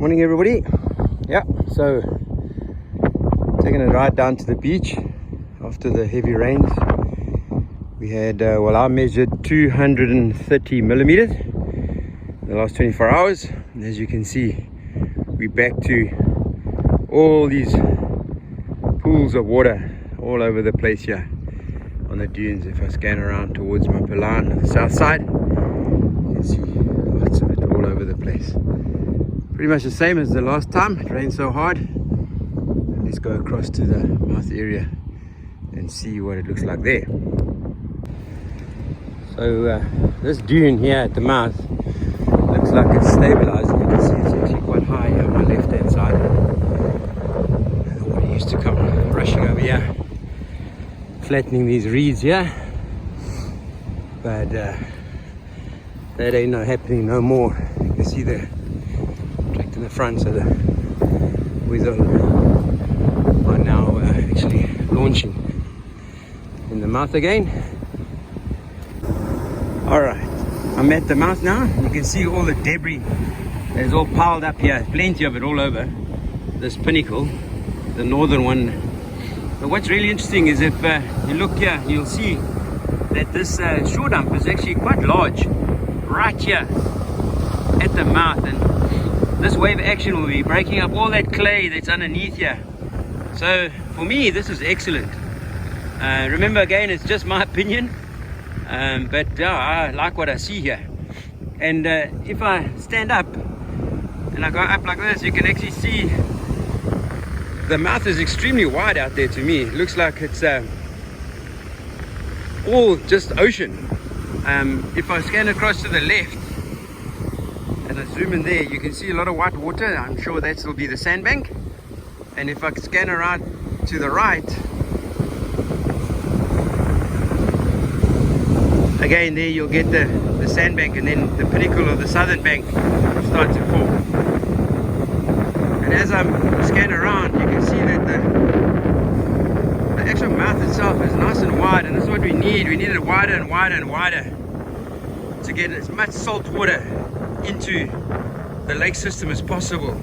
Morning everybody. Yeah, so taking a ride down to the beach after the heavy rains. We had I measured 230 millimeters in the last 24 hours, and as you can see, we're back to all these pools of water all over the place here on the dunes. If I scan around towards Mapalan on the south side, you can see lots of it all over the place. Pretty much the same as the last time. It rained so hard. Let's go across to the mouth area and see what it looks like there. So this dune here at the mouth looks like it's stabilizing. You can see it's actually quite high here on my left hand side. And the water used to come rushing over here, flattening these reeds here, but that ain't no happening no more. You can see the track in the front, so the wheels are now actually launching in the mouth again. Alright, I'm at the mouth now. You can see all the debris that is all piled up here, plenty of it all over this pinnacle, the northern one. But what's really interesting is if you look here, you'll see that this shore dump is actually quite large right here at the mouth, and this wave action will be breaking up all that clay that's underneath here. So for me, this is excellent. Remember, again, it's just my opinion, but I like what I see here. And if I stand up and I go up like this, you can actually see the mouth is extremely wide out there. To me, it looks like it's all just ocean. If I scan across to the left and I zoom in there, you can see a lot of white water. I'm sure that will be the sandbank. And if I scan around to the right, again there you'll get the sandbank, and then the pinnacle of the southern bank will start to form. And as I'm scanning around, you can see that the actual mouth itself is nice and wide, and this is what we need. We need it wider and wider and wider to get as much salt water into the lake system as possible.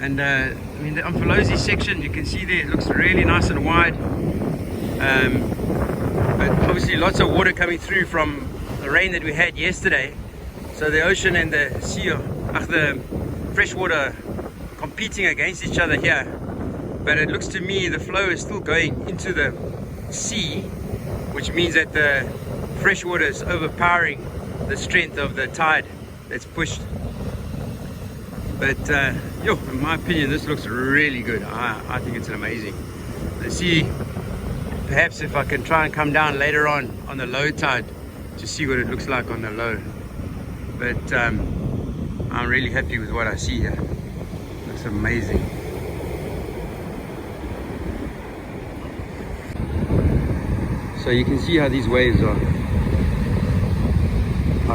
And I mean, the Umfolozi section, you can see there, it looks really nice and wide, but obviously lots of water coming through from the rain that we had yesterday. So the ocean and the sea, the freshwater competing against each other here. But it looks to me the flow is still going into the sea, which means that the freshwater is overpowering the strength of the tide that's pushed. But in my opinion, this looks really good. I think it's amazing. Let's see, perhaps if I can try and come down later on the low tide to see what it looks like on the low. But I'm really happy with what I see here. Looks amazing. So you can see how these waves are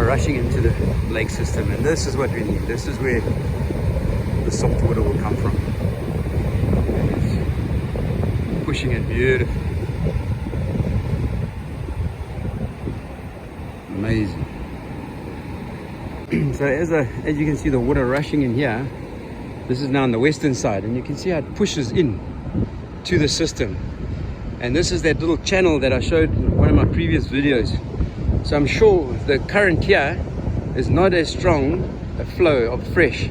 rushing into the lake system, and this is what we need. This is where the salt water will come from. It's pushing it beautifully. Amazing. So as you can see the water rushing in here, this is now on the western side, and you can see how it pushes in to the system. And this is that little channel that I showed in one of my previous videos. So I'm sure the current here is not as strong a flow of fresh.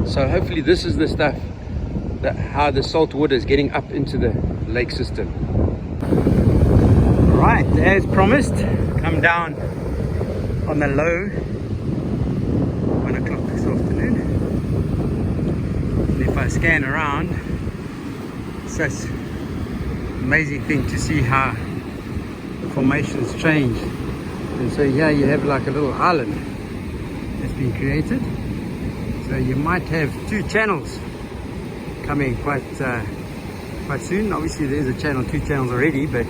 So hopefully this is the stuff, how the salt water is getting up into the lake system. Right, as promised, come down on the low, 1 o'clock this afternoon. And if I scan around, it's such an amazing thing to see how the formations change. And so here you have like a little island that's been created. So you might have two channels coming quite soon. Obviously there's a channel, two channels already, but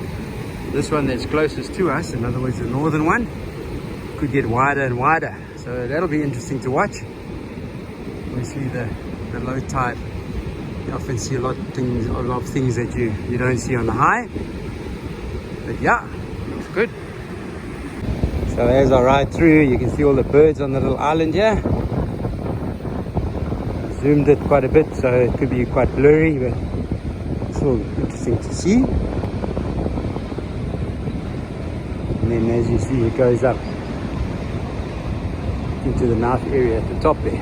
this one that's closest to us, in other words the northern one, could get wider and wider. So that'll be interesting to watch. Obviously the low tide, you often see a lot of things that you don't see on the high. But yeah, looks good. So as I ride through, you can see all the birds on the little island here. zoomed it quite a bit, so it could be quite blurry, but it's still interesting to see. And then as you see, it goes up into the mouth area at the top there.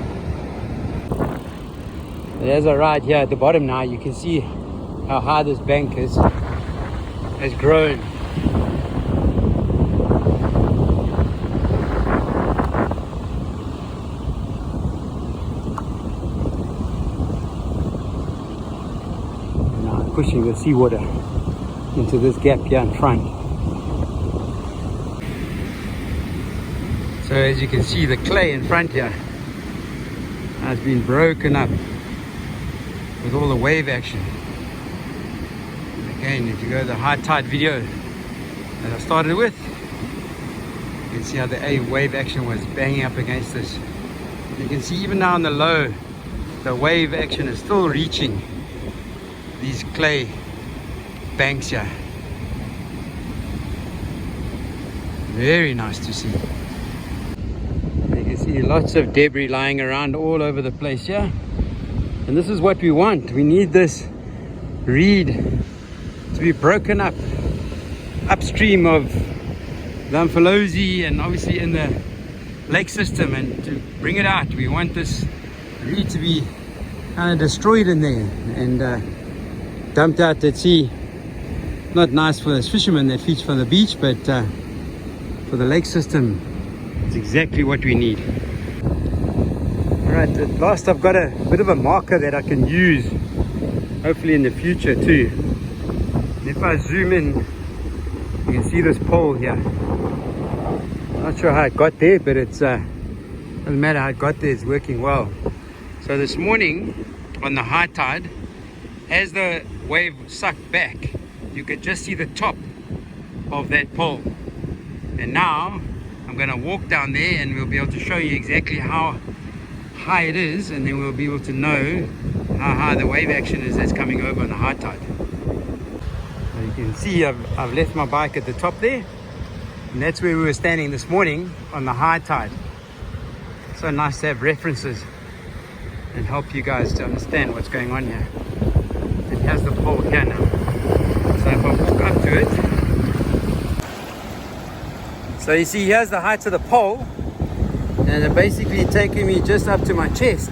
And as I ride here at the bottom now, you can see how high this bank has grown. Now I'm pushing the seawater into this gap here in front. So as you can see, the clay in front here has been broken up with all the wave action. And again, if you go to the high tide video that I started with, you can see how the wave action was banging up against this. You can see even now on the low, the wave action is still reaching these clay banks here. Very nice to see. You can see lots of debris lying around all over the place here. And this is what we want. We need this reed to be broken up upstream of the Umfolozi and obviously in the lake system, and to bring it out. We want this reed to be kind of destroyed in there and dumped out at sea. Not nice for those fishermen that fish from the beach, but for the lake system, it's exactly what we need. Alright, at last I've got a bit of a marker that I can use, hopefully in the future too. And if I zoom in, you can see this pole here. Not sure how it got there, but it's doesn't matter how it got there, it's working well. So this morning on the high tide, as the wave sucked back, you could just see the top of that pole. And now I'm going to walk down there and we'll be able to show you exactly how high it is, and then we'll be able to know how high the wave action is that's coming over on the high tide. So you can see I've left my bike at the top there, and that's where we were standing this morning on the high tide. So nice to have references and help you guys to understand what's going on here. And here's the pole here now. So if I walk up to it, so you see here's the height of the pole, and they're basically taking me just up to my chest.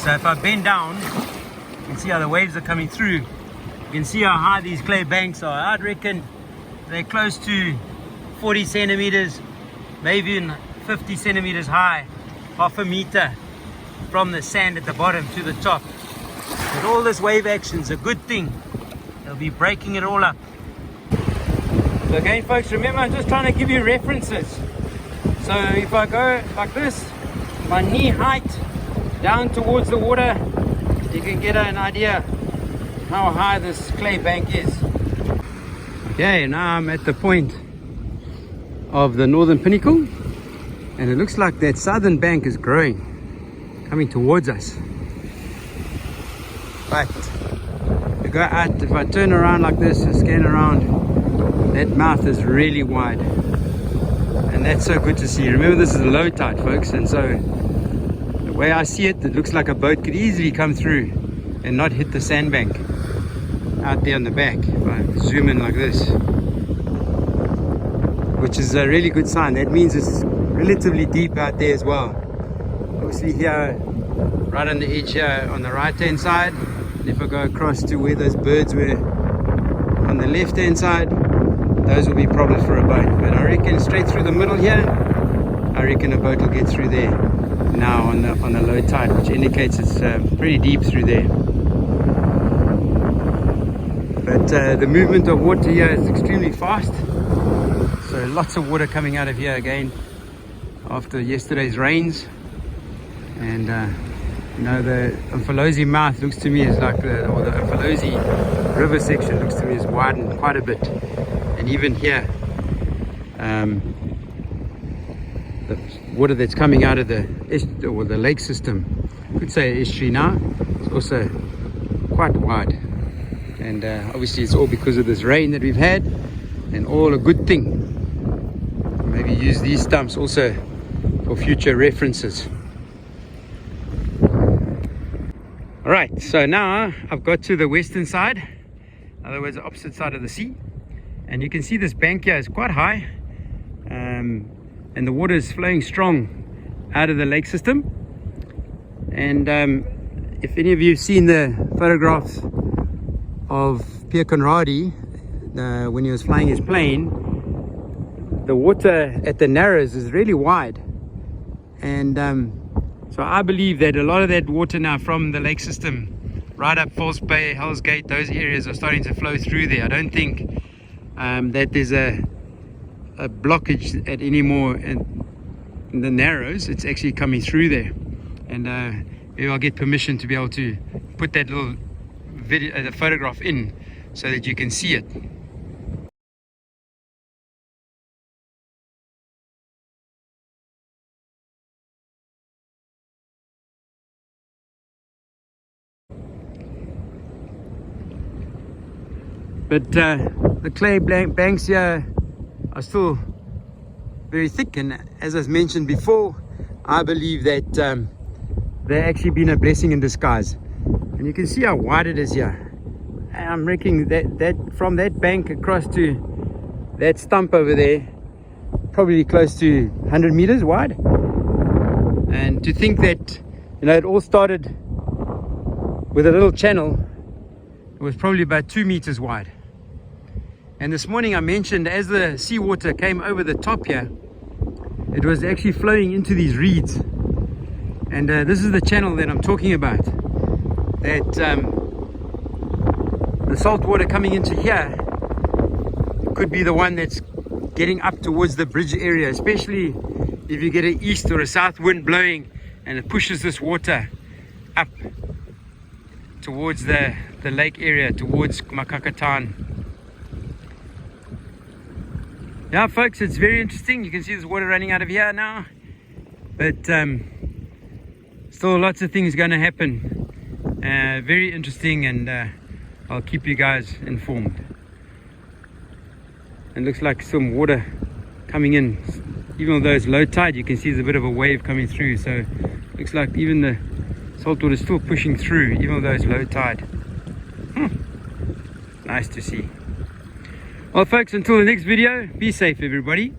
So if I bend down, you can see how the waves are coming through. You can see how high these clay banks are. I'd reckon they're close to 40 centimeters, maybe even 50 centimeters high, half a meter from the sand at the bottom to the top. But all this wave action is a good thing. They'll be breaking it all up. So again, folks, remember, I'm just trying to give you references. So if I go like this, my knee height down towards the water, you can get an idea how high this clay bank is. Okay, now I'm at the point of the northern pinnacle, and it looks like that southern bank is growing, coming towards us. But to go out, if I turn around like this and scan around, that mouth is really wide. And that's so good to see. Remember, this is a low tide, folks, and so the way I see it, it looks like a boat could easily come through and not hit the sandbank out there on the back. If I zoom in like this, which is a really good sign. That means it's relatively deep out there as well. Obviously here, right on the edge here on the right hand side, and if I go across to where those birds were on the left hand side, those will be problems for a boat. But I reckon straight through the middle here, I reckon a boat will get through there now on the low tide, which indicates it's pretty deep through there. But the movement of water here is extremely fast, so lots of water coming out of here again after yesterday's rains. And you know, the Umfolozi mouth looks to me as like the Umfolozi river section looks to me as widened quite a bit. And even here, the water that's coming out of the lake system, I could say estuary now, it's also quite wide. And obviously it's all because of this rain that we've had, and all a good thing. Maybe use these stumps also for future references. Alright, so now I've got to the western side, in other words the opposite side of the sea, and you can see this bank here is quite high, and the water is flowing strong out of the lake system. And if any of you have seen the photographs of Pierre Conradi when he was flying his plane, the water at the Narrows is really wide, and so I believe that a lot of that water now from the lake system right up False Bay, Hell's Gate, those areas are starting to flow through there. I don't think that there's a blockage at any more in the Narrows. It's actually coming through there, and maybe I'll get permission to be able to put that little video, the photograph in, so that you can see it. But the clay banks here are still very thick, and as I mentioned before, I believe that they've actually been a blessing in disguise. And you can see how wide it is here. I'm reckoning that from that bank across to that stump over there, probably close to 100 meters wide. And to think that, you know, it all started with a little channel. It was probably about 2 meters wide. And this morning I mentioned, as the seawater came over the top here, it was actually flowing into these reeds. And this is the channel that I'm talking about. That the salt water coming into here could be the one that's getting up towards the bridge area, especially if you get an east or a south wind blowing and it pushes this water up towards the lake area, towards Makakatan. Yeah, folks, it's very interesting. You can see there's water running out of here now, but still lots of things going to happen. Very interesting, and I'll keep you guys informed. It looks like some water coming in, even though it's low tide. You can see there's a bit of a wave coming through, so it looks like even the salt water is still pushing through, even though it's low tide. Nice to see. Well, folks, until the next video, be safe, everybody.